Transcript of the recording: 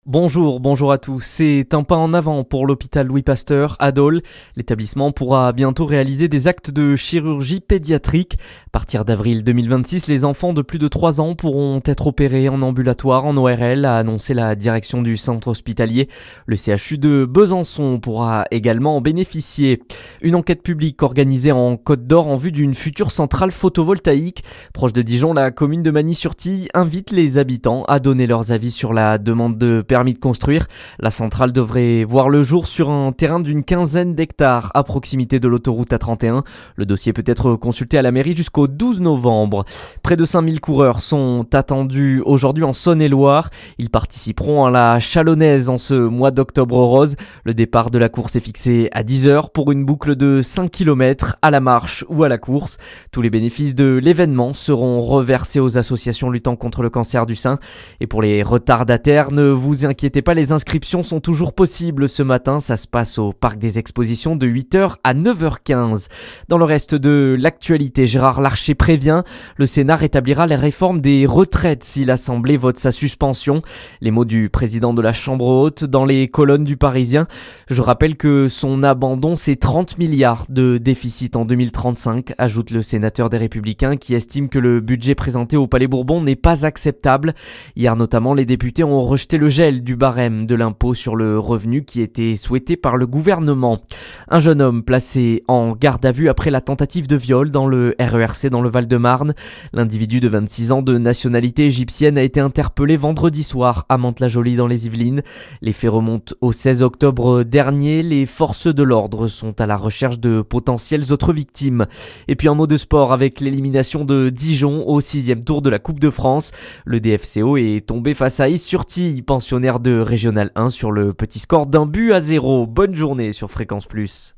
Bonjour à tous. C'est un pas en avant pour l'hôpital Louis Pasteur à Dole. L'établissement pourra bientôt réaliser des actes de chirurgie pédiatrique. À partir d'avril 2026, les enfants de plus de 3 ans pourront être opérés en ambulatoire en ORL, a annoncé la direction du centre hospitalier. Le CHU de Besançon pourra également en bénéficier. Une enquête publique organisée en Côte d'Or en vue d'une future centrale photovoltaïque. Proche de Dijon, la commune de Magny-sur-Tille invite les habitants à donner leurs avis sur la demande de permis de construire. La centrale devrait voir le jour sur un terrain d'une quinzaine d'hectares à proximité de l'autoroute A31. Le dossier peut être consulté à la mairie jusqu'au 12 novembre. Près de 5000 coureurs sont attendus aujourd'hui en Saône-et-Loire. Ils participeront à la Chalonnaise en ce mois d'octobre rose. Le départ de la course est fixé à 10h pour une boucle de 5 km à la marche ou à la course. Tous les bénéfices de l'événement seront reversés aux associations luttant contre le cancer du sein. Et pour les retardataires, ne vous inquiétez pas, les inscriptions sont toujours possibles ce matin. Ça se passe au Parc des Expositions de 8h à 9h15. Dans le reste de l'actualité, Gérard Larcher prévient, le Sénat rétablira les réformes des retraites si l'Assemblée vote sa suspension. Les mots du président de la Chambre haute dans les colonnes du Parisien. Je rappelle que son abandon, c'est 30 milliards de déficit en 2035, ajoute le sénateur des Républicains qui estime que le budget présenté au Palais Bourbon n'est pas acceptable. Hier notamment, les députés ont rejeté le gel du barème de l'impôt sur le revenu qui était souhaité par le gouvernement. Un jeune homme placé en garde à vue après la tentative de viol dans le RERC dans le Val-de-Marne. L'individu de 26 ans de nationalité égyptienne a été interpellé vendredi soir à Mantes-la-Jolie dans les Yvelines. Les faits remontent au 16 octobre dernier. Les forces de l'ordre sont à la recherche de potentielles autres victimes. Et puis un mot de sport avec l'élimination de Dijon au 6e tour de la Coupe de France. Le DFCO est tombé face à Is-sur-Tille, pensionnaire de Régional 1 sur le petit score d'1-0. Bonne journée sur Fréquence Plus.